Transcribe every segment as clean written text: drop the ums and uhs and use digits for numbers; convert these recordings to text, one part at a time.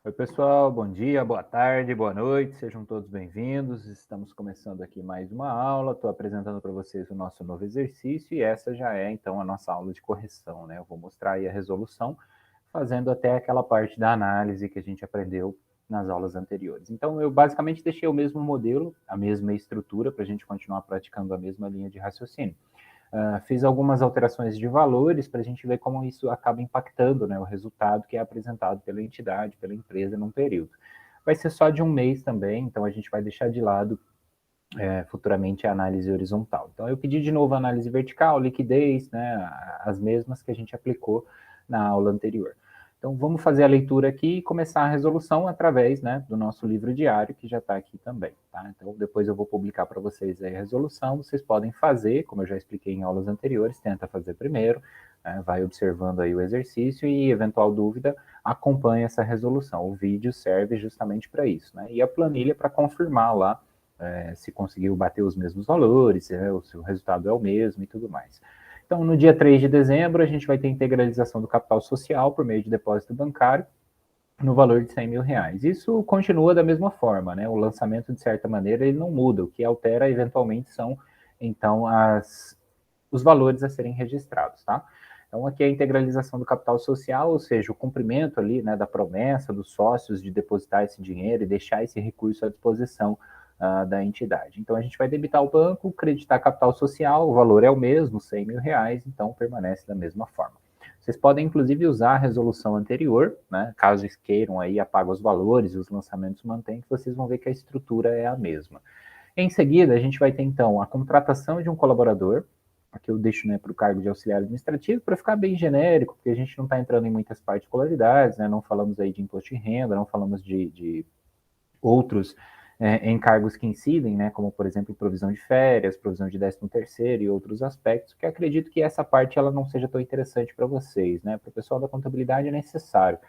Oi, pessoal, bom dia, boa tarde, boa noite, sejam todos bem-vindos. Estamos começando aqui mais uma aula. Estou apresentando para vocês o nosso novo exercício e essa já é então a nossa aula de correção, né? Eu vou mostrar aí a resolução, fazendo até aquela parte da análise que a gente aprendeu nas aulas anteriores. Então, eu basicamente deixei o mesmo modelo, a mesma estrutura, para a gente continuar praticando a mesma linha de raciocínio. Fiz algumas alterações de valores para a gente ver como isso acaba impactando, né, o resultado que é apresentado pela entidade, pela empresa num período. Vai ser só de um mês também, então a gente vai deixar de lado futuramente a análise horizontal. Então eu pedi de novo a análise vertical, liquidez, né, as mesmas que a gente aplicou na aula anterior. Então vamos fazer a leitura aqui e começar a resolução através, né, do nosso livro diário, que já está aqui também. Tá? Então depois eu vou publicar para vocês aí a resolução, vocês podem fazer, como eu já expliquei em aulas anteriores, tenta fazer primeiro, né, vai observando aí o exercício e eventual dúvida, acompanha essa resolução. O vídeo serve justamente para isso. Né? E a planilha para confirmar lá se conseguiu bater os mesmos valores, se o resultado é o mesmo e tudo mais. Então, no dia 3 de dezembro, a gente vai ter integralização do capital social por meio de depósito bancário no valor de 100 mil reais. Isso continua da mesma forma, né? O lançamento, de certa maneira, ele não muda. O que altera, eventualmente, são, então, os valores a serem registrados, tá? Então, aqui é a integralização do capital social, ou seja, o cumprimento ali, né, da promessa dos sócios de depositar esse dinheiro e deixar esse recurso à disposição da entidade. Então, a gente vai debitar o banco, creditar capital social, o valor é o mesmo, 100 mil reais, então permanece da mesma forma. Vocês podem, inclusive, usar a resolução anterior, né, caso queiram aí apagar os valores e os lançamentos mantêm, que vocês vão ver que a estrutura é a mesma. Em seguida, a gente vai ter, então, a contratação de um colaborador, aqui eu deixo, né, para o cargo de auxiliar administrativo, para ficar bem genérico, porque a gente não está entrando em muitas particularidades, né, não falamos aí de imposto de renda, não falamos de outros encargos que incidem, né, como, por exemplo, provisão de férias, provisão de 13º e outros aspectos, que acredito que essa parte ela não seja tão interessante para vocês, né, para o pessoal da contabilidade é necessário,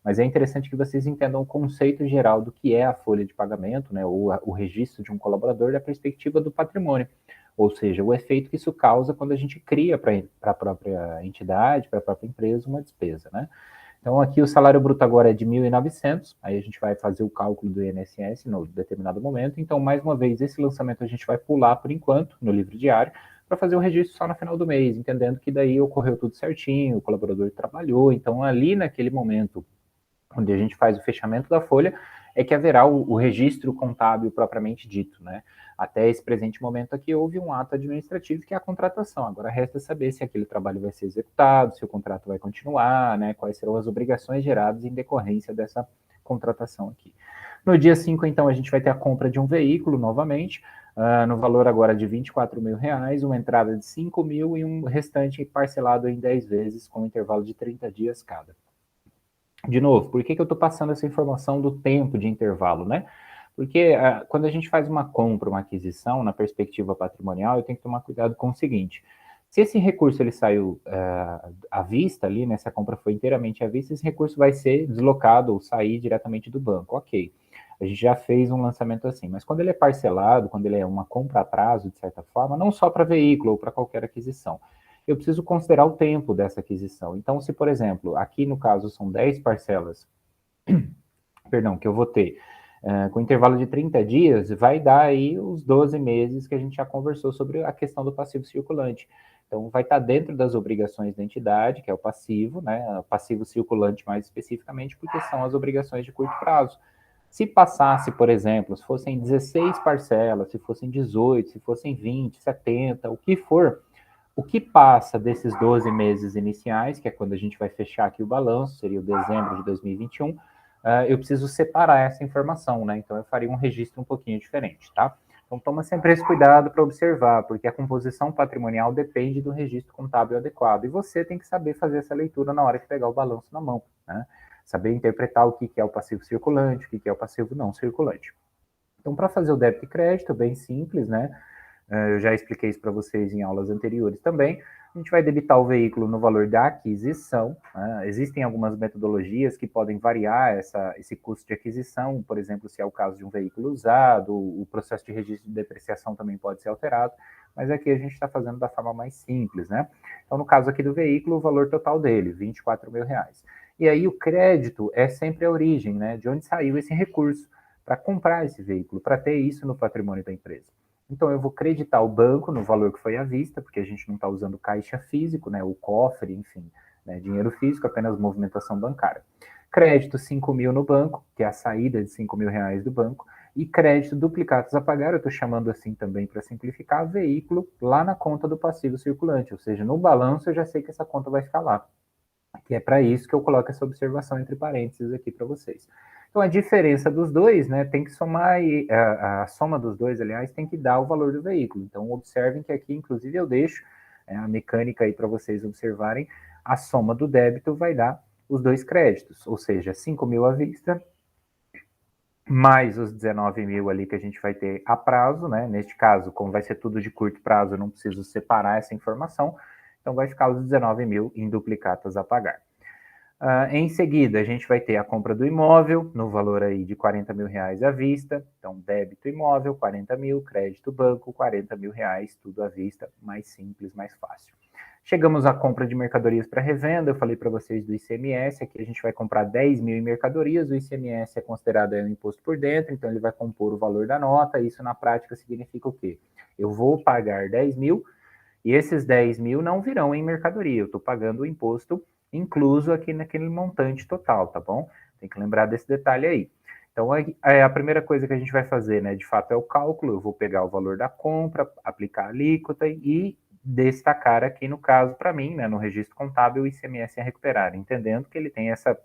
mas é interessante que vocês entendam o conceito geral do que é a folha de pagamento, né, ou o registro de um colaborador da perspectiva do patrimônio, ou seja, o efeito que isso causa quando a gente cria para a própria entidade, para a própria empresa, uma despesa, né? Então, aqui o salário bruto agora é de 1.900, aí a gente vai fazer o cálculo do INSS no determinado momento. Então, mais uma vez, esse lançamento a gente vai pular por enquanto no livro diário para fazer o registro só no final do mês, entendendo que daí ocorreu tudo certinho, o colaborador trabalhou. Então, ali naquele momento onde a gente faz o fechamento da folha, é que haverá o registro contábil propriamente dito, né? Até esse presente momento aqui houve um ato administrativo que é a contratação. Agora resta saber se aquele trabalho vai ser executado, se o contrato vai continuar, né? Quais serão as obrigações geradas em decorrência dessa contratação aqui. No dia 5, então, a gente vai ter a compra de um veículo novamente, no valor agora de 24 mil reais, uma entrada de 5 mil e um restante parcelado em 10 vezes, com um intervalo de 30 dias cada. De novo, por que eu estou passando essa informação do tempo de intervalo, né? Porque quando a gente faz uma compra, uma aquisição, na perspectiva patrimonial, eu tenho que tomar cuidado com o seguinte: se esse recurso ele saiu à vista ali, né, se a compra foi inteiramente à vista, esse recurso vai ser deslocado ou sair diretamente do banco, ok. A gente já fez um lançamento assim, mas quando ele é parcelado, quando ele é uma compra a prazo, de certa forma, não só para veículo ou para qualquer aquisição, eu preciso considerar o tempo dessa aquisição. Então, se, por exemplo, aqui no caso são 10 parcelas, perdão, que eu vou ter com intervalo de 30 dias, vai dar aí os 12 meses que a gente já conversou sobre a questão do passivo circulante. Então, vai estar dentro das obrigações da entidade, que é o passivo, né? O passivo circulante mais especificamente, porque são as obrigações de curto prazo. Se passasse, por exemplo, se fossem 16 parcelas, se fossem 18, se fossem 20, 70, o que for, o que passa desses 12 meses iniciais, que é quando a gente vai fechar aqui o balanço, seria o dezembro de 2021, eu preciso separar essa informação, né? Então eu faria um registro um pouquinho diferente, tá? Então toma sempre esse cuidado para observar, porque a composição patrimonial depende do registro contábil adequado. E você tem que saber fazer essa leitura na hora de pegar o balanço na mão, né? Saber interpretar o que é o passivo circulante, o que é o passivo não circulante. Então, para fazer o débito e crédito, bem simples, né? Eu já expliquei isso para vocês em aulas anteriores também. A gente vai debitar o veículo no valor da aquisição. Né? Existem algumas metodologias que podem variar esse custo de aquisição, por exemplo, se é o caso de um veículo usado, o processo de registro de depreciação também pode ser alterado, mas aqui a gente está fazendo da forma mais simples, né? Então, no caso aqui do veículo, o valor total dele, 24 mil reais. E aí o crédito é sempre a origem, né, de onde saiu esse recurso para comprar esse veículo, para ter isso no patrimônio da empresa. Então eu vou creditar o banco no valor que foi à vista, porque a gente não está usando caixa físico, né, o cofre, enfim, né, dinheiro físico, apenas movimentação bancária. Crédito 5 mil no banco, que é a saída de 5 mil reais do banco, e crédito duplicados a pagar, eu estou chamando assim também para simplificar, veículo lá na conta do passivo circulante, ou seja, no balanço eu já sei que essa conta vai ficar lá, que é para isso que eu coloco essa observação entre parênteses aqui para vocês. Então a diferença dos dois, né, tem que somar, a soma dos dois, aliás, tem que dar o valor do veículo. Então observem que aqui, inclusive, eu deixo a mecânica aí para vocês observarem, a soma do débito vai dar os dois créditos, ou seja, 5 mil à vista, mais os 19 mil ali que a gente vai ter a prazo, né? Neste caso, como vai ser tudo de curto prazo, eu não preciso separar essa informação, então vai ficar os 19 mil em duplicatas a pagar. Em seguida, a gente vai ter a compra do imóvel, no valor aí de 40 mil reais à vista, então débito imóvel, 40 mil, crédito banco, 40 mil reais, tudo à vista, mais simples, mais fácil. Chegamos à compra de mercadorias para revenda, eu falei para vocês do ICMS, aqui a gente vai comprar 10 mil em mercadorias, o ICMS é considerado um imposto por dentro, então ele vai compor o valor da nota, isso na prática significa o quê? Eu vou pagar 10 mil e esses 10 mil não virão em mercadoria, eu estou pagando o imposto incluso aqui naquele montante total, tá bom? Tem que lembrar desse detalhe aí. Então, a primeira coisa que a gente vai fazer, né, de fato, é o cálculo. Eu vou pegar o valor da compra, aplicar a alíquota e destacar aqui, no caso, para mim, né, no registro contábil, o ICMS a recuperar, entendendo que ele tem essa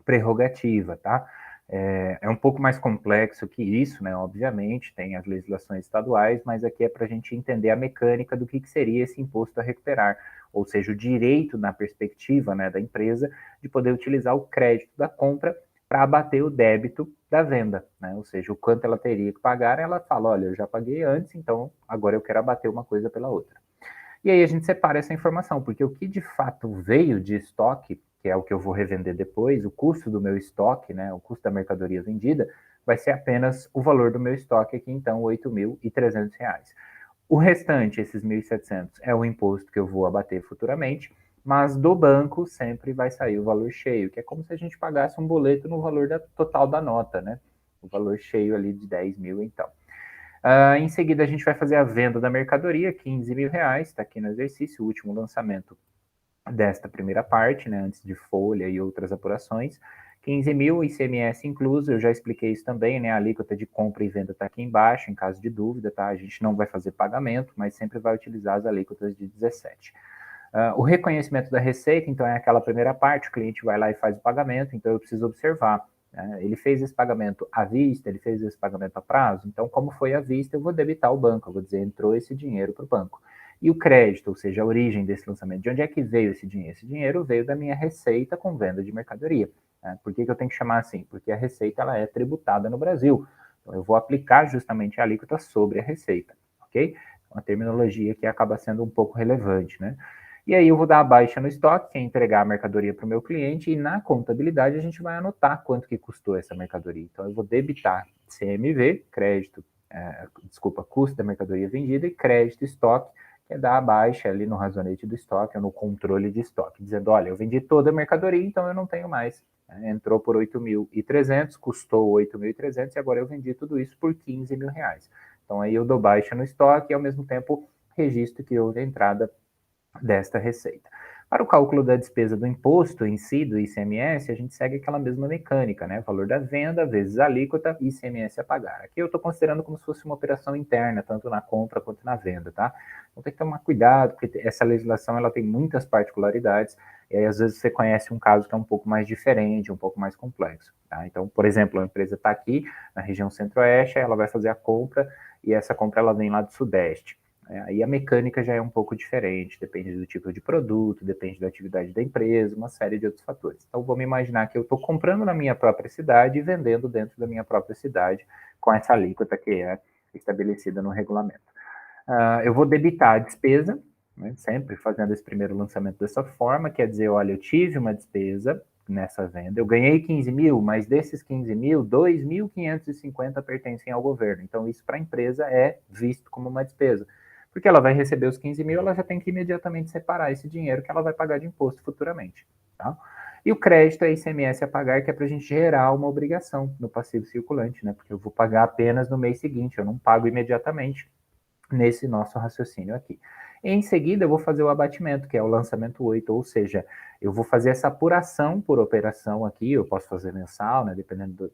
prerrogativa, tá? É um pouco mais complexo que isso, né? Obviamente, tem as legislações estaduais, mas aqui é para a gente entender a mecânica do que seria esse imposto a recuperar, ou seja, o direito na perspectiva, né, da empresa de poder utilizar o crédito da compra para abater o débito da venda, né? Ou seja, o quanto ela teria que pagar, ela fala, olha, eu já paguei antes, então agora eu quero abater uma coisa pela outra. E aí a gente separa essa informação, porque o que de fato veio de estoque, que é o que eu vou revender depois, o custo do meu estoque, né, o custo da mercadoria vendida, vai ser apenas o valor do meu estoque aqui, então, R$ 8.300. O restante, esses 1.700, é o imposto que eu vou abater futuramente, mas do banco sempre vai sair o valor cheio, que é como se a gente pagasse um boleto no valor total da nota, né? O valor cheio ali de 10 mil, então. Em seguida, a gente vai fazer a venda da mercadoria, 15 mil reais, está aqui no exercício, o último lançamento desta primeira parte, né, antes de folha e outras apurações. 15 mil, ICMS incluso, eu já expliquei isso também, né, a alíquota de compra e venda está aqui embaixo, em caso de dúvida, tá? A gente não vai fazer pagamento, mas sempre vai utilizar as alíquotas de 17. O reconhecimento da receita, então, é aquela primeira parte, o cliente vai lá e faz o pagamento, então eu preciso observar, né? Ele fez esse pagamento à vista, ele fez esse pagamento a prazo, então, como foi à vista, eu vou debitar o banco, eu vou dizer, entrou esse dinheiro para o banco. E o crédito, ou seja, a origem desse lançamento, de onde é que veio esse dinheiro? Esse dinheiro veio da minha receita com venda de mercadoria. Né? Por que eu tenho que chamar assim? Porque a receita ela é tributada no Brasil, então eu vou aplicar justamente a alíquota sobre a receita, ok? Uma terminologia que acaba sendo um pouco relevante, né? E aí eu vou dar a baixa no estoque, que é entregar a mercadoria para o meu cliente, e na contabilidade a gente vai anotar quanto que custou essa mercadoria. Então eu vou debitar CMV, crédito, custo da mercadoria vendida, e crédito estoque, que é dar a baixa ali no razonete do estoque, ou no controle de estoque, dizendo, olha, eu vendi toda a mercadoria, então eu não tenho mais. Entrou por 8.300, custou 8.300, e agora eu vendi tudo isso por 15 mil reais. Então aí eu dou baixa no estoque e ao mesmo tempo registro que houve a entrada desta receita. Para o cálculo da despesa do imposto em si, do ICMS, a gente segue aquela mesma mecânica, né? Valor da venda vezes a alíquota, ICMS a pagar. Aqui eu estou considerando como se fosse uma operação interna, tanto na compra quanto na venda, tá? Então tem que tomar cuidado, porque essa legislação ela tem muitas particularidades, e aí às vezes você conhece um caso que é um pouco mais diferente, um pouco mais complexo, tá? Então, por exemplo, a empresa está aqui na região centro-oeste, ela vai fazer a compra, e essa compra ela vem lá do sudeste. Aí a mecânica já é um pouco diferente, depende do tipo de produto, depende da atividade da empresa, uma série de outros fatores. Então vamos imaginar que eu estou comprando na minha própria cidade e vendendo dentro da minha própria cidade com essa alíquota que é estabelecida no regulamento. Eu vou debitar a despesa, né, sempre fazendo esse primeiro lançamento dessa forma, quer dizer, olha, eu tive uma despesa nessa venda, eu ganhei 15 mil, mas desses 15 mil, 2.550 pertencem ao governo. Então isso para a empresa é visto como uma despesa. Porque ela vai receber os 15 mil, ela já tem que imediatamente separar esse dinheiro que ela vai pagar de imposto futuramente. Tá? E o crédito é ICMS a pagar, que é para a gente gerar uma obrigação no passivo circulante, né? Porque eu vou pagar apenas no mês seguinte, eu não pago imediatamente nesse nosso raciocínio aqui. Em seguida, eu vou fazer o abatimento, que é o lançamento 8, ou seja, eu vou fazer essa apuração por operação aqui, eu posso fazer mensal, né, dependendo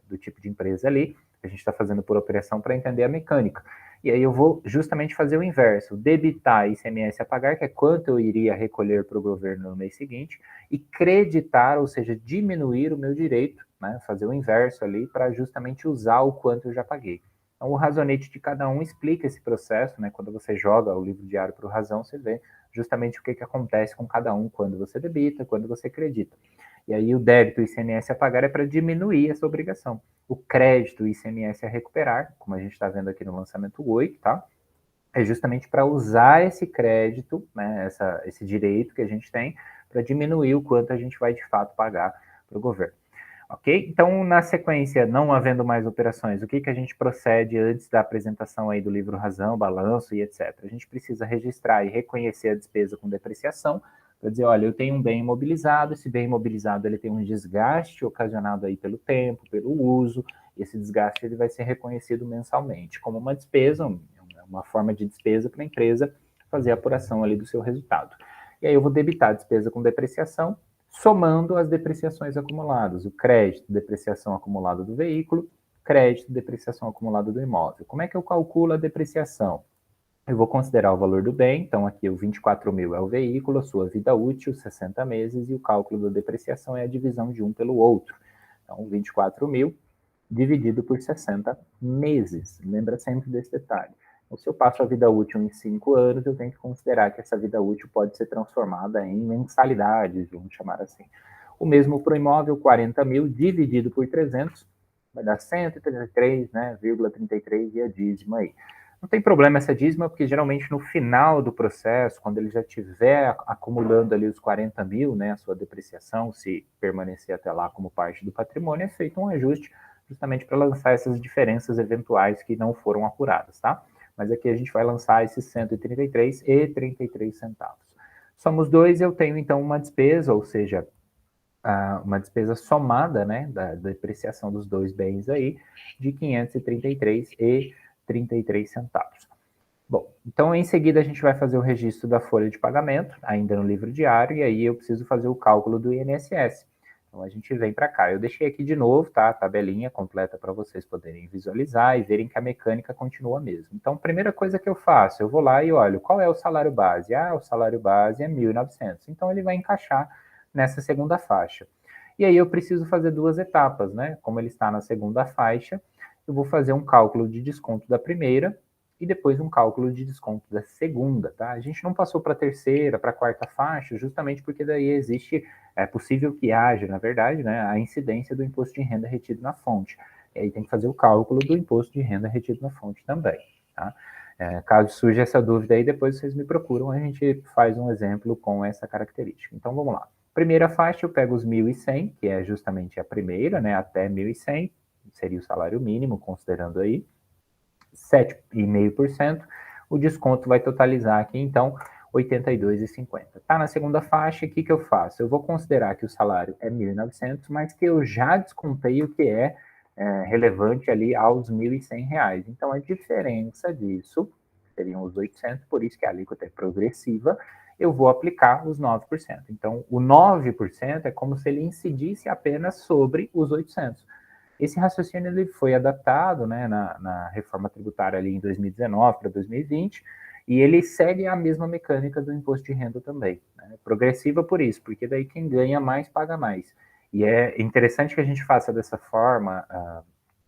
do tipo de empresa ali, a gente está fazendo por operação para entender a mecânica. E aí eu vou justamente fazer o inverso, debitar ICMS a pagar, que é quanto eu iria recolher para o governo no mês seguinte, e creditar, ou seja, diminuir o meu direito, né, fazer o inverso ali, para justamente usar o quanto eu já paguei. Então, o razonete de cada um explica esse processo, né? Quando você joga o livro diário para o razão, você vê justamente o que acontece com cada um, quando você debita, quando você acredita. E aí o débito ICMS a pagar é para diminuir essa obrigação. O crédito ICMS a recuperar, como a gente está vendo aqui no lançamento 8, tá? É justamente para usar esse crédito, né, esse direito que a gente tem, para diminuir o quanto a gente vai de fato pagar para o governo. Ok? Então, na sequência, não havendo mais operações, o que a gente procede antes da apresentação aí do livro razão, balanço e etc? A gente precisa registrar e reconhecer a despesa com depreciação, para dizer, olha, eu tenho um bem imobilizado, esse bem imobilizado ele tem um desgaste ocasionado aí pelo tempo, pelo uso, e esse desgaste ele vai ser reconhecido mensalmente como uma despesa, uma forma de despesa para a empresa fazer a apuração ali do seu resultado. E aí eu vou debitar a despesa com depreciação, somando as depreciações acumuladas, o crédito, depreciação acumulada do veículo, crédito, depreciação acumulada do imóvel. Como é que eu calculo a depreciação? Eu vou considerar o valor do bem, então aqui o 24 mil é o veículo, a sua vida útil, 60 meses, e o cálculo da depreciação é a divisão de um pelo outro. Então, 24 mil dividido por 60 meses. Lembra sempre desse detalhe. Então, se eu passo a vida útil em 5 anos, eu tenho que considerar que essa vida útil pode ser transformada em mensalidades, vamos chamar assim. O mesmo para o imóvel, 40 mil dividido por 300, vai dar 133, né, 33 e a dízima aí. Não tem problema essa dízima, porque geralmente no final do processo, quando ele já estiver acumulando ali os 40 mil, né, a sua depreciação, se permanecer até lá como parte do patrimônio, é feito um ajuste justamente para lançar essas diferenças eventuais que não foram apuradas, tá? Mas aqui a gente vai lançar esses 133 centavos. Somos dois, eu tenho então uma despesa, ou seja, uma despesa somada, né, da depreciação dos dois bens aí, de 533 centavos. Bom, então em seguida a gente vai fazer o registro da folha de pagamento, ainda no livro diário, e aí eu preciso fazer o cálculo do INSS. Então a gente vem para cá. Eu deixei aqui de novo, tá? A tabelinha completa para vocês poderem visualizar e verem que a mecânica continua mesmo. Então, primeira coisa que eu faço, eu vou lá e olho qual é o salário base. Ah, o salário base é 1.900. Então ele vai encaixar nessa segunda faixa. E aí eu preciso fazer duas etapas, né? Como ele está na segunda faixa, eu vou fazer um cálculo de desconto da primeira e depois um cálculo de desconto da segunda, tá? A gente não passou para a terceira, para a quarta faixa, justamente porque daí existe, é possível que haja, na verdade, né, a incidência do imposto de renda retido na fonte. E aí tem que fazer o cálculo do imposto de renda retido na fonte também, tá? Caso surja essa dúvida aí, depois vocês me procuram, a gente faz um exemplo com essa característica. Então vamos lá. Primeira faixa, eu pego os 1.100, que é justamente a primeira, né, até 1.100, seria o salário mínimo, considerando aí, 7,5%, o desconto vai totalizar aqui, então, 82,50. Tá na segunda faixa, o que eu faço? Eu vou considerar que o salário é 1.900, mas que eu já descontei o que é relevante ali aos R$ 1.100. Então, a diferença disso seriam os 800, por isso que a alíquota é progressiva, eu vou aplicar os 9%. Então, o 9% é como se ele incidisse apenas sobre os 800. Esse raciocínio ele foi adaptado, né, na reforma tributária ali em 2019 para 2020, e ele segue a mesma mecânica do imposto de renda também, né? Progressiva por isso, porque daí quem ganha mais paga mais. E é interessante que a gente faça dessa forma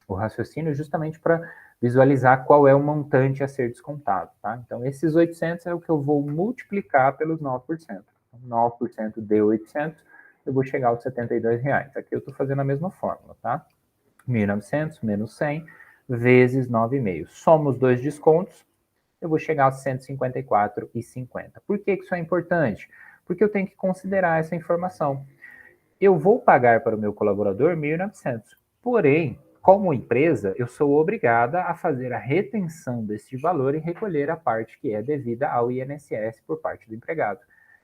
o raciocínio justamente para visualizar qual é o montante a ser descontado, tá? Então, esses 800 é o que eu vou multiplicar pelos 9%. 9% de 800, eu vou chegar aos R$ 72. Aqui eu estou fazendo a mesma fórmula, tá? 1.900 menos 100 vezes 9,5. Soma os dois descontos, eu vou chegar a 154,50. Por que isso é importante? Porque eu tenho que considerar essa informação. Eu vou pagar para o meu colaborador 1.900, porém, como empresa, eu sou obrigada a fazer a retenção deste valor e recolher a parte que é devida ao INSS por parte do empregado.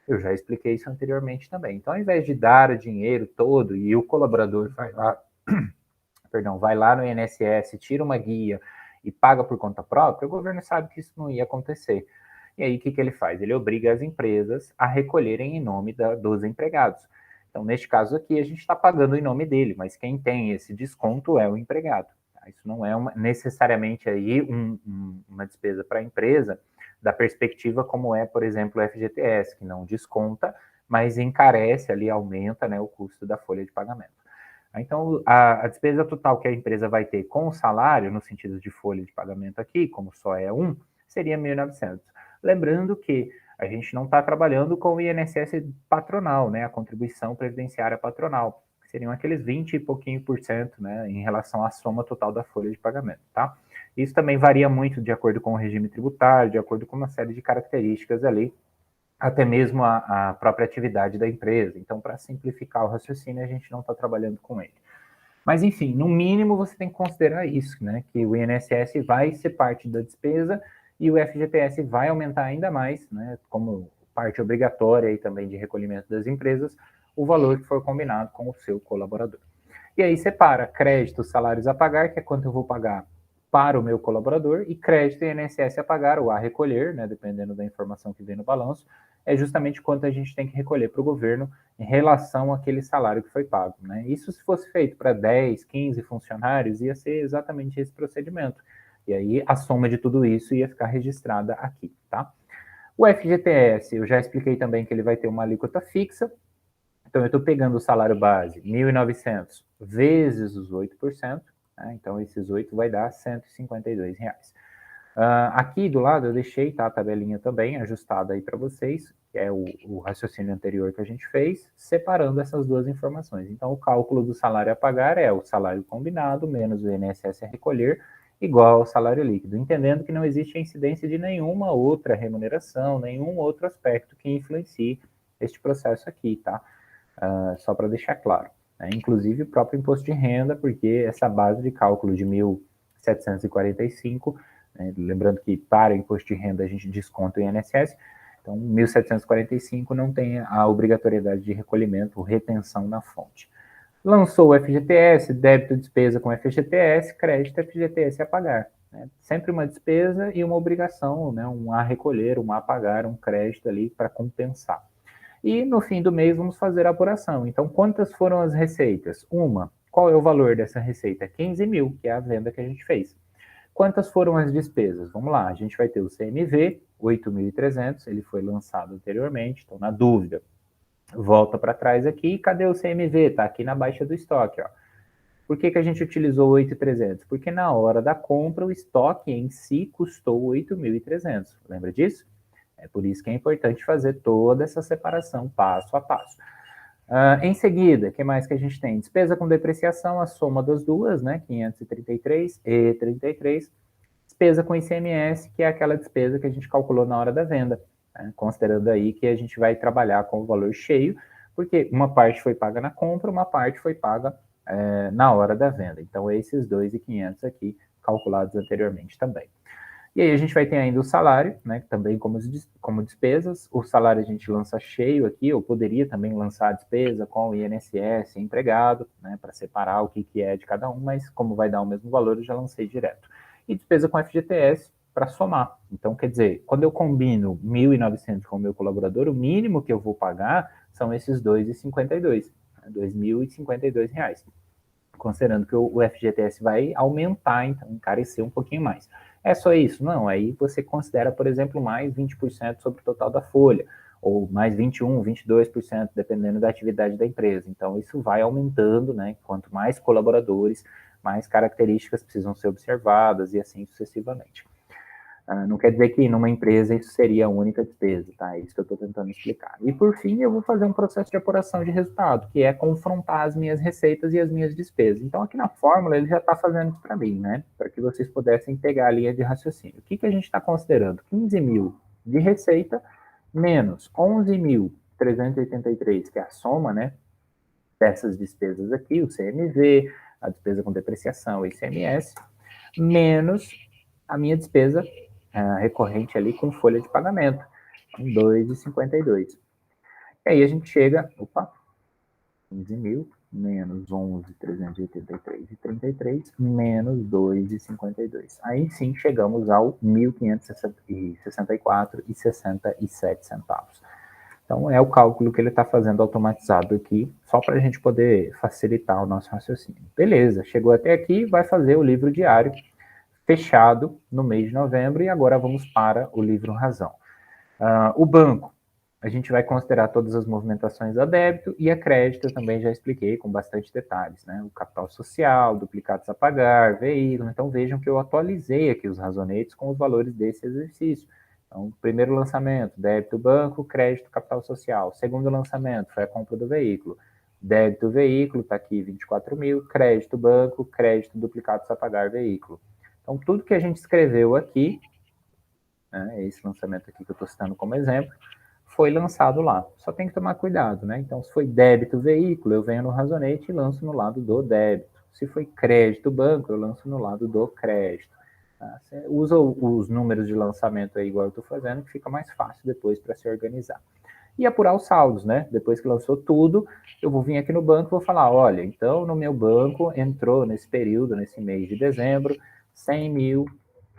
Eu já expliquei isso anteriormente também. Então, ao invés de dar o dinheiro todo e o colaborador vai lá, perdão, vai lá no INSS, tira uma guia e paga por conta própria, o governo sabe que isso não ia acontecer. E aí, o que ele faz? Ele obriga as empresas a recolherem em nome dos empregados. Então, neste caso aqui, a gente está pagando em nome dele, mas quem tem esse desconto é o empregado. Tá? Isso não é necessariamente aí uma despesa para a empresa, da perspectiva como é, por exemplo, o FGTS, que não desconta, mas encarece ali, aumenta, né, o custo da folha de pagamento. Então, a despesa total que a empresa vai ter com o salário, no sentido de folha de pagamento aqui, como só é um, seria 1.900. Lembrando que a gente não está trabalhando com o INSS patronal, né, a contribuição previdenciária patronal, que seriam aqueles 20 e pouquinho por cento, né, em relação à soma total da folha de pagamento, tá? Isso também varia muito de acordo com o regime tributário, de acordo com uma série de características ali, até mesmo a própria atividade da empresa. Então, para simplificar o raciocínio, a gente não está trabalhando com ele. Mas, enfim, no mínimo você tem que considerar isso, né? Que o INSS vai ser parte da despesa e o FGTS vai aumentar ainda mais, né? Como parte obrigatória e também de recolhimento das empresas, o valor que for combinado com o seu colaborador. E aí separa crédito, salários a pagar, que é quanto eu vou pagar para o meu colaborador, e crédito e INSS a pagar ou a recolher, né, dependendo da informação que vem no balanço, é justamente quanto a gente tem que recolher para o governo em relação àquele salário que foi pago. Né? Isso se fosse feito para 10, 15 funcionários, ia ser exatamente esse procedimento. E aí a soma de tudo isso ia ficar registrada aqui, tá? O FGTS, eu já expliquei também que ele vai ter uma alíquota fixa. Então, eu estou pegando o salário base, 1.900, vezes os 8%, né? Então, esses 8 vai dar R$152. Aqui do lado eu deixei, tá, a tabelinha também ajustada aí para vocês, que é o raciocínio anterior que a gente fez, separando essas duas informações. Então, o cálculo do salário a pagar é o salário combinado menos o INSS a recolher, igual ao salário líquido, entendendo que não existe a incidência de nenhuma outra remuneração, nenhum outro aspecto que influencie este processo aqui, tá? Só para deixar claro. Né? Inclusive o próprio imposto de renda, porque essa base de cálculo de 1.745, né, lembrando que para o imposto de renda a gente desconta o INSS, então 1.745 não tem a obrigatoriedade de recolhimento ou retenção na fonte. Lançou o FGTS, débito despesa com FGTS, crédito FGTS a pagar. Né? Sempre uma despesa e uma obrigação, né? Um a recolher, um a pagar, um crédito ali para compensar. E no fim do mês vamos fazer a apuração. Então, quantas foram as receitas? Uma. Qual é o valor dessa receita? 15 mil, que é a venda que a gente fez. Quantas foram as despesas? Vamos lá, a gente vai ter o CMV, 8.300, ele foi lançado anteriormente, então na dúvida, volta para trás aqui, cadê o CMV? Está aqui na baixa do estoque, ó. Por que a gente utilizou 8.300? Porque na hora da compra o estoque em si custou 8.300, lembra disso? É por isso que é importante fazer toda essa separação passo a passo. Em seguida, o que mais que a gente tem? Despesa com depreciação, a soma das duas, né? 533 e 33. Despesa com ICMS, que é aquela despesa que a gente calculou na hora da venda, né? Considerando aí que a gente vai trabalhar com o valor cheio, porque uma parte foi paga na compra, uma parte foi paga na hora da venda. Então, esses 2.500 aqui calculados anteriormente também. E aí a gente vai ter ainda o salário, né, também como despesas. O salário a gente lança cheio aqui, ou poderia também lançar a despesa com o INSS empregado, né, para separar o que é de cada um, mas como vai dar o mesmo valor, eu já lancei direto. E despesa com FGTS para somar. Então, quer dizer, quando eu combino 1.900 com o meu colaborador, o mínimo que eu vou pagar são esses R$2,52, né, R$2.052, considerando que o FGTS vai aumentar, então encarecer um pouquinho mais. É só isso? Não, aí você considera, por exemplo, mais 20% sobre o total da folha, ou mais 21%, 22%, dependendo da atividade da empresa. Então, isso vai aumentando, né? Quanto mais colaboradores, mais características precisam ser observadas e assim sucessivamente. Não quer dizer que numa empresa isso seria a única despesa, tá? É isso que eu estou tentando explicar. E por fim, eu vou fazer um processo de apuração de resultado, que é confrontar as minhas receitas e as minhas despesas. Então, aqui na fórmula, ele já está fazendo isso para mim, né? Para que vocês pudessem pegar a linha de raciocínio. O que a gente está considerando? 15 mil de receita menos 11.383, que é a soma, né? Dessas despesas aqui, o CMV, a despesa com depreciação, o ICMS, menos a minha despesa recorrente ali com folha de pagamento, com 2,52. E aí a gente chega, 15 mil, menos 11.383,33, menos 2,52. Aí sim chegamos ao 1.564,67 centavos. Então é o cálculo que ele está fazendo automatizado aqui, só para a gente poder facilitar o nosso raciocínio. Beleza, chegou até aqui, vai fazer o livro diário fechado no mês de novembro, e agora vamos para o livro razão. O banco, a gente vai considerar todas as movimentações a débito e a crédito, eu também já expliquei com bastante detalhes, né? O capital social, duplicados a pagar, veículo. Então vejam que eu atualizei aqui os razonetes com os valores desse exercício. Então, primeiro lançamento, débito banco, crédito capital social. Segundo lançamento, foi a compra do veículo. Débito veículo, está aqui 24 mil, crédito banco, crédito duplicados a pagar veículo. Então, tudo que a gente escreveu aqui, né, esse lançamento aqui que eu estou citando como exemplo, foi lançado lá. Só tem que tomar cuidado, né? Então, se foi débito veículo, eu venho no razonete e lanço no lado do débito. Se foi crédito banco, eu lanço no lado do crédito. Tá? Você usa os números de lançamento aí, igual eu estou fazendo, que fica mais fácil depois para se organizar. E apurar os saldos, né? Depois que lançou tudo, eu vou vir aqui no banco e vou falar, olha, então no meu banco entrou nesse período, nesse mês de dezembro, 100 mil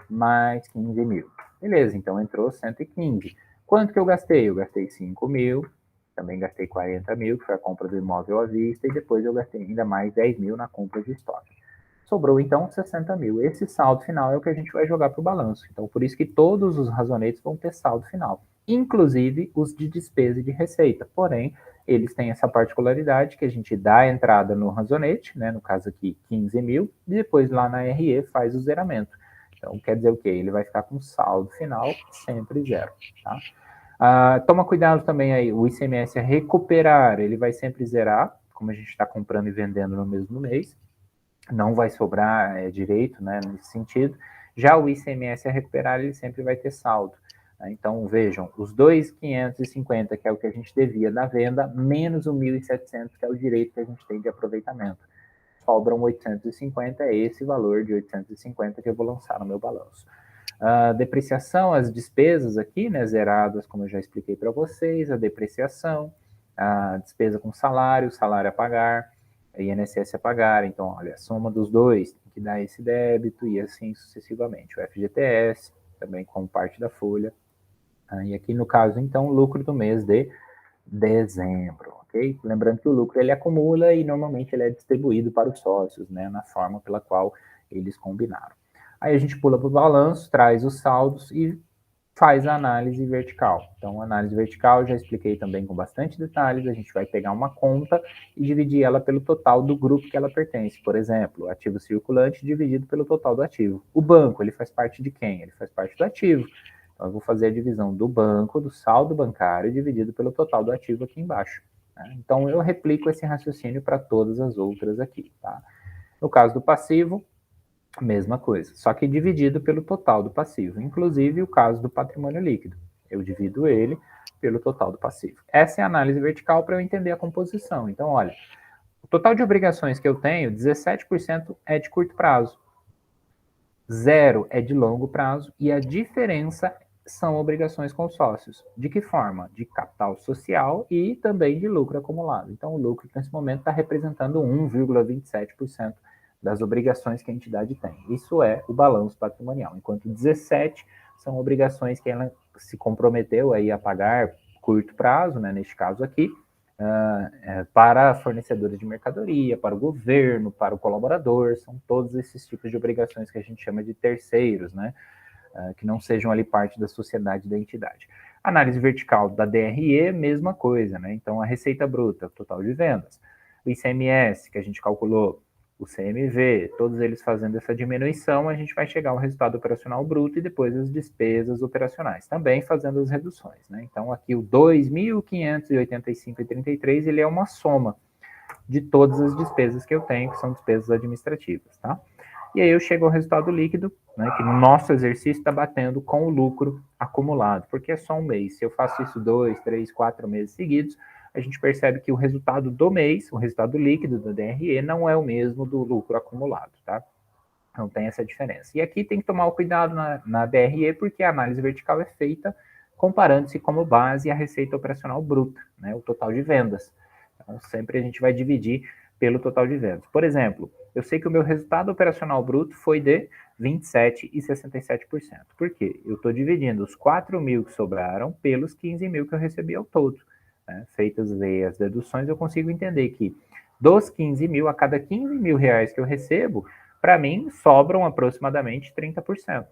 mais 15 mil. Beleza, então entrou 115. Quanto que eu gastei? Eu gastei 5 mil, também gastei 40 mil, que foi a compra do imóvel à vista, e depois eu gastei ainda mais 10 mil na compra de estoque. Sobrou então 60 mil. Esse saldo final é o que a gente vai jogar para o balanço. Então, por isso que todos os razonetes vão ter saldo final, inclusive os de despesa e de receita. Porém, eles têm essa particularidade que a gente dá a entrada no razonete, né, no caso aqui 15 mil, e depois lá na RE faz o zeramento. Então, quer dizer o quê? Ele vai ficar com saldo final sempre zero, tá? Toma cuidado também aí, o ICMS a recuperar, ele vai sempre zerar, como a gente está comprando e vendendo no mesmo mês, não vai sobrar direito, né, nesse sentido. Já o ICMS a recuperar, ele sempre vai ter saldo. Né? Então, vejam, os 2.550, que é o que a gente devia da venda, menos o 1.700, que é o direito que a gente tem de aproveitamento. Sobram 850, é esse valor de 850 que eu vou lançar no meu balanço. A depreciação, as despesas aqui, né, zeradas, como eu já expliquei para vocês, a depreciação, a despesa com salário a pagar, a INSS a pagar, então, olha, a soma dos dois tem que dar esse débito e assim sucessivamente. O FGTS, também como parte da folha. E aqui no caso, então, lucro do mês de dezembro, ok? Lembrando que o lucro ele acumula e normalmente ele é distribuído para os sócios, né, na forma pela qual eles combinaram. Aí a gente pula para o balanço, traz os saldos e faz a análise vertical. Então, a análise vertical eu já expliquei também com bastante detalhes. A gente vai pegar uma conta e dividir ela pelo total do grupo que ela pertence. Por exemplo, ativo circulante dividido pelo total do ativo. O banco, ele faz parte de quem? Ele faz parte do ativo. Então, eu vou fazer a divisão do banco, do saldo bancário, dividido pelo total do ativo aqui embaixo. Né? Então, eu replico esse raciocínio para todas as outras aqui. Tá? No caso do passivo, mesma coisa, só que dividido pelo total do passivo, inclusive o caso do patrimônio líquido. Eu divido ele pelo total do passivo. Essa é a análise vertical para eu entender a composição. Então, olha, o total de obrigações que eu tenho, 17% é de curto prazo, 0 é de longo prazo e a diferença são obrigações com sócios. De que forma? De capital social e também de lucro acumulado. Então, o lucro nesse momento está representando 1,27% das obrigações que a entidade tem. Isso é o balanço patrimonial, enquanto 17 são obrigações que ela se comprometeu aí a pagar curto prazo, né, neste caso aqui, para fornecedores de mercadoria, para o governo, para o colaborador, são todos esses tipos de obrigações que a gente chama de terceiros, né? Que não sejam ali parte da sociedade da entidade. Análise vertical da DRE, mesma coisa, né? Então, a receita bruta, total de vendas. O ICMS, que a gente calculou, o CMV, todos eles fazendo essa diminuição, a gente vai chegar ao resultado operacional bruto e depois as despesas operacionais, também fazendo as reduções, né? Então, aqui o 2.585,33, ele é uma soma de todas as despesas que eu tenho, que são despesas administrativas, tá? E aí eu chego ao resultado líquido, né, que no nosso exercício está batendo com o lucro acumulado, porque é só um mês. Se eu faço isso 2, 3, 4 meses seguidos, a gente percebe que o resultado do mês, o resultado líquido do DRE, não é o mesmo do lucro acumulado, tá? Então tem essa diferença. E aqui tem que tomar o cuidado na DRE, porque a análise vertical é feita comparando-se como base a receita operacional bruta, né, o total de vendas. Então, sempre a gente vai dividir pelo total de vendas. Por exemplo, eu sei que o meu resultado operacional bruto foi de 27,67%. Por quê? Eu estou dividindo os 4 mil que sobraram pelos 15 mil que eu recebi ao todo. Né? Feitas as deduções, eu consigo entender que dos 15 mil, a cada 15 mil reais que eu recebo, para mim sobram aproximadamente 30%.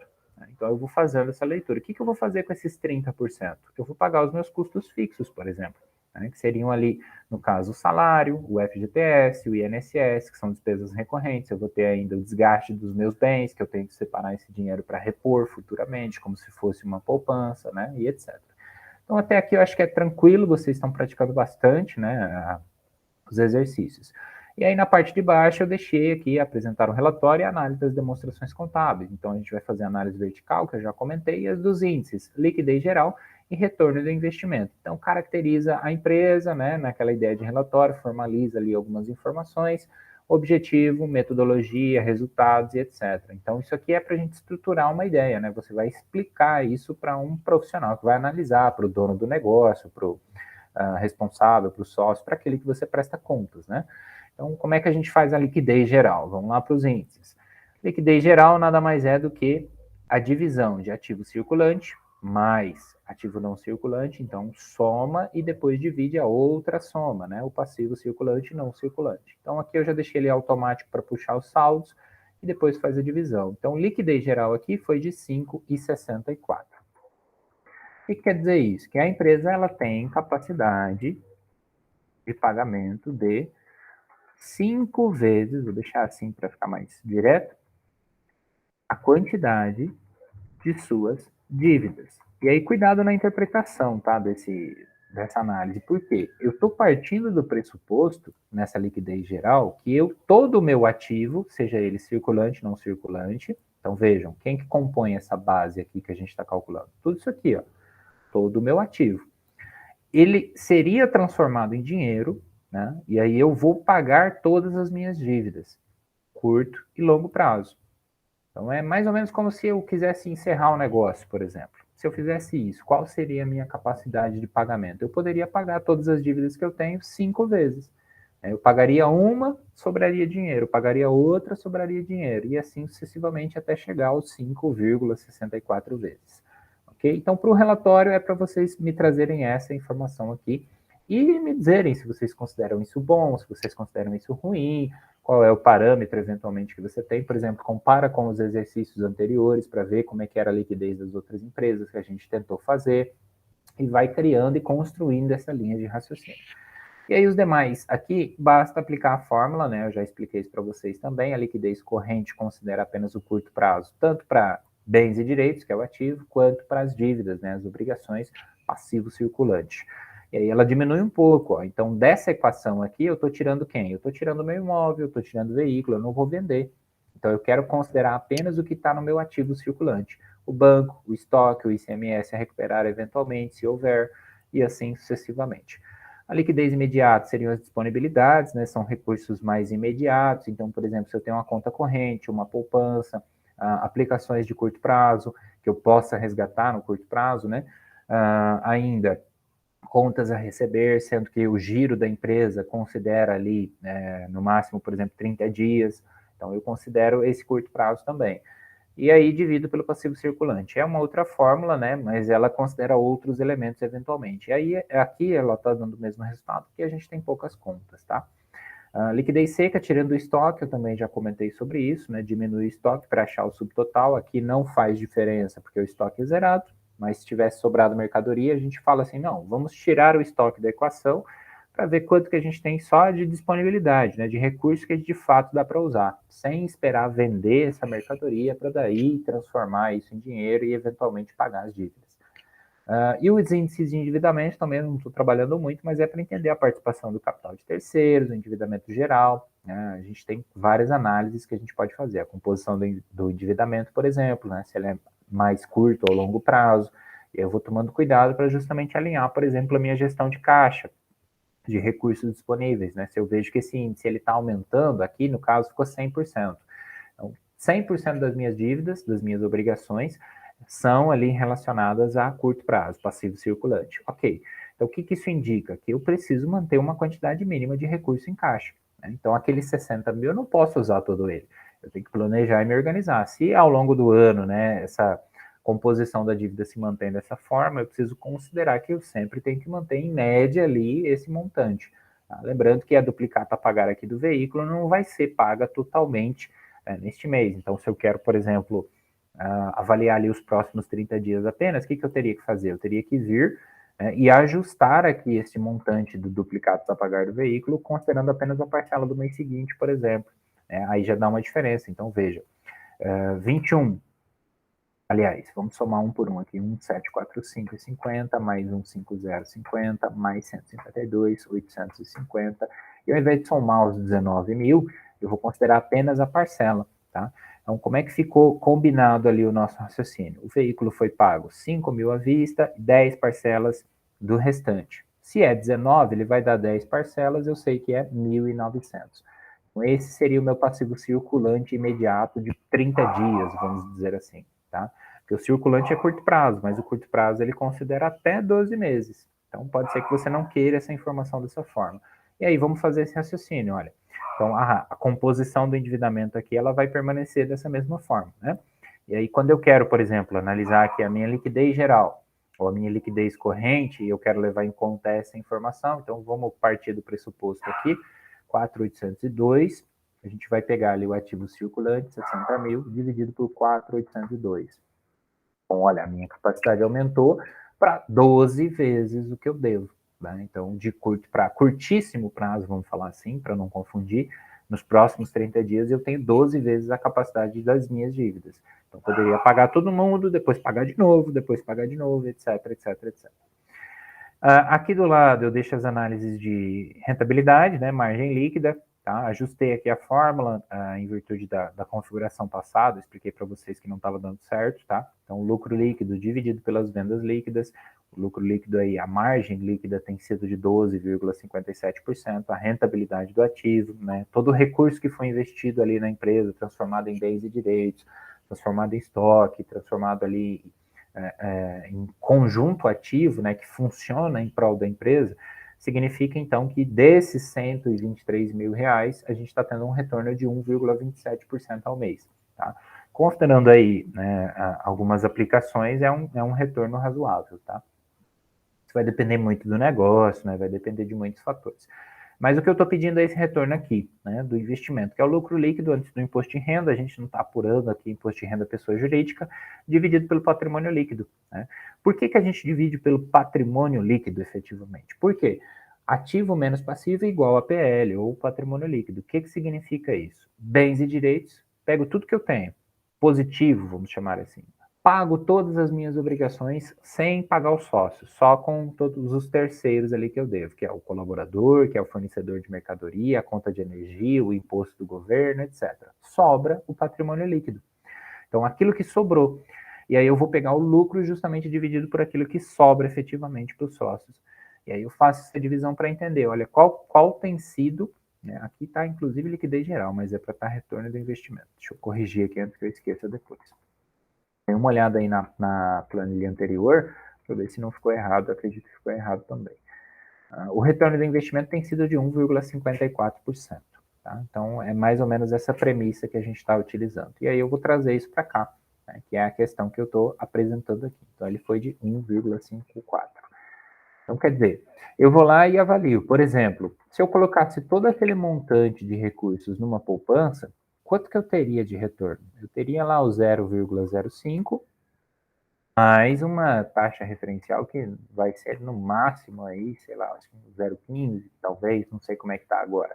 Então eu vou fazendo essa leitura. O que eu vou fazer com esses 30%? Eu vou pagar os meus custos fixos, por exemplo, né, que seriam ali, no caso, o salário, o FGTS, o INSS, que são despesas recorrentes. Eu vou ter ainda o desgaste dos meus bens, que eu tenho que separar esse dinheiro para repor futuramente, como se fosse uma poupança, né, e etc. Então até aqui eu acho que é tranquilo, vocês estão praticando bastante, né, os exercícios. E aí na parte de baixo eu deixei aqui apresentar o relatório e a análise das demonstrações contábeis. Então a gente vai fazer a análise vertical, que eu já comentei, e as dos índices, liquidez geral e retorno do investimento. Então caracteriza a empresa, né, naquela ideia de relatório, formaliza ali algumas informações, objetivo, metodologia, resultados e etc. Então isso aqui é para a gente estruturar uma ideia, né? Você vai explicar isso para um profissional que vai analisar, para o dono do negócio, para o responsável, para o sócio, para aquele que você presta contas, né? Então, como é que a gente faz a liquidez geral? Vamos lá para os índices. Liquidez geral nada mais é do que a divisão de ativo circulante mais ativo não circulante, então soma e depois divide a outra soma, né? O passivo circulante e não circulante. Então aqui eu já deixei ele automático para puxar os saldos e depois faz a divisão. Então liquidez geral aqui foi de 5,64. O que quer dizer isso? Que a empresa ela tem capacidade de pagamento de 5 vezes, vou deixar assim para ficar mais direto, a quantidade de suas dívidas. E aí, cuidado na interpretação, tá, dessa análise. Por quê? Eu estou partindo do pressuposto, nessa liquidez geral, que todo o meu ativo, seja ele circulante, não circulante, então vejam, quem que compõe essa base aqui que a gente está calculando? Tudo isso aqui, ó, todo o meu ativo. Ele seria transformado em dinheiro, né? E aí eu vou pagar todas as minhas dívidas, curto e longo prazo. Então é mais ou menos como se eu quisesse encerrar o negócio, por exemplo. Se eu fizesse isso, qual seria a minha capacidade de pagamento? Eu poderia pagar todas as dívidas que eu tenho 5 vezes. Eu pagaria uma, sobraria dinheiro. Eu pagaria outra, sobraria dinheiro. E assim sucessivamente até chegar aos 5,64 vezes. Ok? Então, para o relatório, é para vocês me trazerem essa informação aqui e me dizerem se vocês consideram isso bom, se vocês consideram isso ruim, qual é o parâmetro eventualmente que você tem. Por exemplo, compara com os exercícios anteriores para ver como é que era a liquidez das outras empresas que a gente tentou fazer e vai criando e construindo essa linha de raciocínio. E aí os demais, aqui basta aplicar a fórmula, né? Eu já expliquei isso para vocês também. A liquidez corrente considera apenas o curto prazo, tanto para bens e direitos, que é o ativo, quanto para as dívidas, né? As obrigações, passivo circulante. E aí ela diminui um pouco, ó. Então, dessa equação aqui, eu estou tirando quem? Eu estou tirando o meu imóvel, eu estou tirando o veículo, eu não vou vender. Então, eu quero considerar apenas o que está no meu ativo circulante. O banco, o estoque, o ICMS a recuperar eventualmente, se houver, e assim sucessivamente. A liquidez imediata seriam as disponibilidades, né? São recursos mais imediatos. Então, por exemplo, se eu tenho uma conta corrente, uma poupança, aplicações de curto prazo, que eu possa resgatar no curto prazo, né? Ainda contas a receber, sendo que o giro da empresa considera ali, no máximo, por exemplo, 30 dias. Então, eu considero esse curto prazo também. E aí divido pelo passivo circulante. É uma outra fórmula, né? Mas ela considera outros elementos eventualmente. E aí aqui ela está dando o mesmo resultado, porque a gente tem poucas contas, tá? Liquidez seca, tirando o estoque, eu também já comentei sobre isso, né? Diminui o estoque para achar o subtotal. Aqui não faz diferença, porque o estoque é zerado, mas se tivesse sobrado mercadoria, a gente fala assim, não, vamos tirar o estoque da equação para ver quanto que a gente tem só de disponibilidade, né, de recursos que de fato dá para usar, sem esperar vender essa mercadoria para daí transformar isso em dinheiro e eventualmente pagar as dívidas. E os índices de endividamento também não estou trabalhando muito, mas é para entender a participação do capital de terceiros, o endividamento geral. Né? A gente tem várias análises que a gente pode fazer. A composição do endividamento, por exemplo, né? Se ele é mais curto ou longo prazo. E eu vou tomando cuidado para justamente alinhar, por exemplo, a minha gestão de caixa, de recursos disponíveis. Né? Se eu vejo que esse índice está aumentando, aqui no caso ficou 100%. Então, 100% das minhas dívidas, das minhas obrigações, são ali relacionadas a curto prazo, passivo circulante. Ok, então o que isso indica? Que eu preciso manter uma quantidade mínima de recurso em caixa. Né? Então aqueles 60 mil eu não posso usar todo ele. Eu tenho que planejar e me organizar. Se ao longo do ano, né, essa composição da dívida se mantém dessa forma, eu preciso considerar que eu sempre tenho que manter em média ali esse montante. Tá? Lembrando que a duplicata a pagar aqui do veículo não vai ser paga totalmente neste mês. Então, se eu quero, por exemplo, avaliar ali os próximos 30 dias apenas, o que eu teria que fazer? Eu teria que vir e ajustar aqui esse montante do duplicado a pagar do veículo, considerando apenas a parcela do mês seguinte, por exemplo. Aí já dá uma diferença. Então, veja, 21, aliás, vamos somar um por um aqui, 1.745,50 mais 1.5050 mais 152,850. E ao invés de somar os 19 mil, eu vou considerar apenas a parcela, tá? Então, como é que ficou combinado ali o nosso raciocínio? O veículo foi pago 5 mil à vista, 10 parcelas do restante. Se é 19, ele vai dar 10 parcelas, eu sei que é 1.900. Então, esse seria o meu passivo circulante imediato de 30 dias, vamos dizer assim, tá? Porque o circulante é curto prazo, mas o curto prazo ele considera até 12 meses. Então, pode ser que você não queira essa informação dessa forma. E aí, vamos fazer esse raciocínio, olha. Então, a composição do endividamento aqui, ela vai permanecer dessa mesma forma, né? E aí, quando eu quero, por exemplo, analisar aqui a minha liquidez geral, ou a minha liquidez corrente, e eu quero levar em conta essa informação, então vamos partir do pressuposto aqui, 4.802, a gente vai pegar ali o ativo circulante, 60 mil, dividido por 4.802. Então, olha, a minha capacidade aumentou para 12 vezes o que eu devo. Né? Então, de curto para curtíssimo prazo, vamos falar assim, para não confundir, nos próximos 30 dias eu tenho 12 vezes a capacidade das minhas dívidas. Então, eu poderia pagar todo mundo, depois pagar de novo, depois pagar de novo, etc, etc, etc. Aqui do lado eu deixo as análises de rentabilidade, né, margem líquida, tá? Ajustei aqui a fórmula em virtude da configuração passada, expliquei para vocês que não estava dando certo, tá? Então, o lucro líquido dividido pelas vendas líquidas, o lucro líquido aí, a margem líquida tem sido de 12,57%, a rentabilidade do ativo, né? Todo o recurso que foi investido ali na empresa, transformado em bens e direitos, transformado em estoque, transformado ali em conjunto ativo, né, que funciona em prol da empresa, significa então que desses 123 mil reais, a gente está tendo um retorno de 1,27% ao mês. Tá? Considerando aí né, algumas aplicações, é um retorno razoável. Tá? Isso vai depender muito do negócio, né, vai depender de muitos fatores. Mas o que eu estou pedindo é esse retorno aqui, né, do investimento, que é o lucro líquido antes do imposto de renda, a gente não está apurando aqui imposto de renda pessoa jurídica, dividido pelo patrimônio líquido. Né? Por que a gente divide pelo patrimônio líquido, efetivamente? Por quê? Ativo menos passivo é igual a PL, ou patrimônio líquido. O que significa isso? Bens e direitos, pego tudo que eu tenho, positivo, vamos chamar assim, pago todas as minhas obrigações sem pagar os sócios, só com todos os terceiros ali que eu devo, que é o colaborador, que é o fornecedor de mercadoria, a conta de energia, o imposto do governo, etc. Sobra o patrimônio líquido. Então, aquilo que sobrou. E aí eu vou pegar o lucro justamente dividido por aquilo que sobra efetivamente para os sócios. E aí eu faço essa divisão para entender, olha, qual tem sido, né, aqui está inclusive liquidez geral, mas é para estar retorno do investimento. Deixa eu corrigir aqui antes que eu esqueça depois. Dê uma olhada aí na planilha anterior, para ver se não ficou errado, eu acredito que ficou errado também. O retorno do investimento tem sido de 1,54%. Tá? Então, é mais ou menos essa premissa que a gente está utilizando. E aí eu vou trazer isso para cá, né, que é a questão que eu estou apresentando aqui. Então, ele foi de 1,54. Então, quer dizer, eu vou lá e avalio. Por exemplo, se eu colocasse todo aquele montante de recursos numa poupança, quanto que eu teria de retorno? Eu teria lá o 0,05 mais uma taxa referencial que vai ser no máximo aí, sei lá, acho que 0,15, talvez, não sei como é que está agora.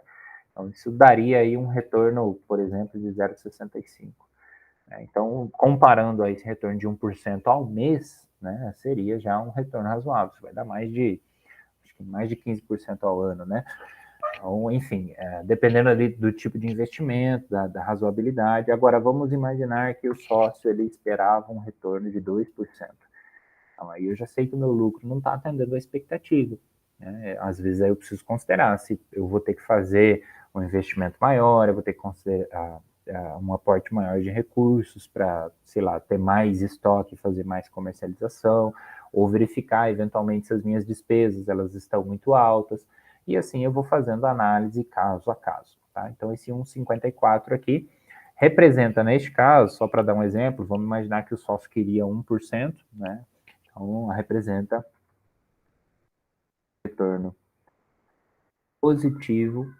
Então, isso daria aí um retorno, por exemplo, de 0,65. Então, comparando a esse retorno de 1% ao mês, né, seria já um retorno razoável. Isso vai dar acho que mais de 15% ao ano, né? Então, enfim, dependendo ali do tipo de investimento, da razoabilidade. Agora, vamos imaginar que o sócio ele esperava um retorno de 2%. Então, aí eu já sei que o meu lucro não está atendendo a expectativa. Né? Às vezes aí eu preciso considerar se eu vou ter que fazer um investimento maior, eu vou ter que um aporte maior de recursos para, sei lá, ter mais estoque, fazer mais comercialização, ou verificar eventualmente se as minhas despesas elas estão muito altas, e assim eu vou fazendo análise caso a caso, tá? Então esse 1,54 aqui representa, neste caso, só para dar um exemplo, vamos imaginar que o sócio queria 1%, né? Então representa retorno positivo,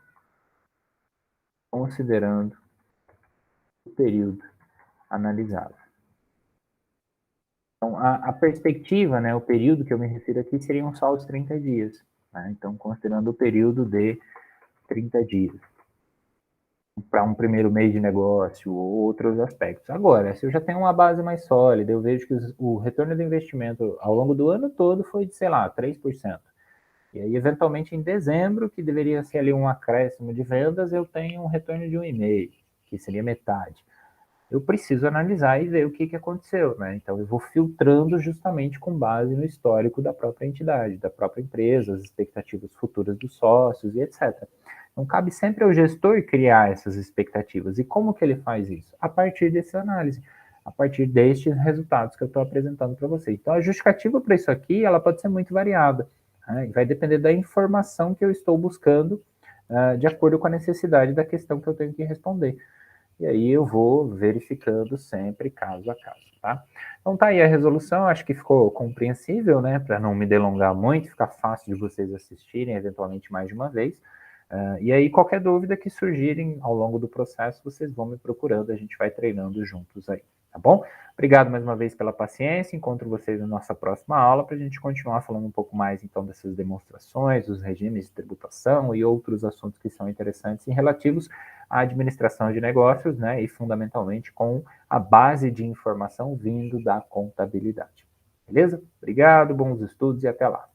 considerando o período analisado. Então, a perspectiva, né, o período que eu me refiro aqui seriam só os 30 dias. Né? Então, considerando o período de 30 dias. Para um primeiro mês de negócio ou outros aspectos. Agora, se eu já tenho uma base mais sólida, eu vejo que o retorno do investimento ao longo do ano todo foi de, sei lá, 3%. E aí, eventualmente, em dezembro, que deveria ser ali um acréscimo de vendas, eu tenho um retorno de 1,5%, que seria metade. Eu preciso analisar e ver o que aconteceu, né? Então, eu vou filtrando justamente com base no histórico da própria entidade, da própria empresa, as expectativas futuras dos sócios e etc. Então, cabe sempre ao gestor criar essas expectativas. E como que ele faz isso? A partir dessa análise, a partir destes resultados que eu estou apresentando para vocês. Então, a justificativa para isso aqui, ela pode ser muito variada. Né? Vai depender da informação que eu estou buscando, de acordo com a necessidade da questão que eu tenho que responder. E aí eu vou verificando sempre caso a caso, tá? Então tá aí a resolução, acho que ficou compreensível, né? Para não me delongar muito, ficar fácil de vocês assistirem, eventualmente mais de uma vez. E aí qualquer dúvida que surgirem ao longo do processo, vocês vão me procurando, a gente vai treinando juntos aí, tá bom? Obrigado mais uma vez pela paciência, encontro vocês na nossa próxima aula para a gente continuar falando um pouco mais então dessas demonstrações, os regimes de tributação e outros assuntos que são interessantes e relativos à administração de negócios, né, e fundamentalmente com a base de informação vindo da contabilidade. Beleza? Obrigado, bons estudos e até lá.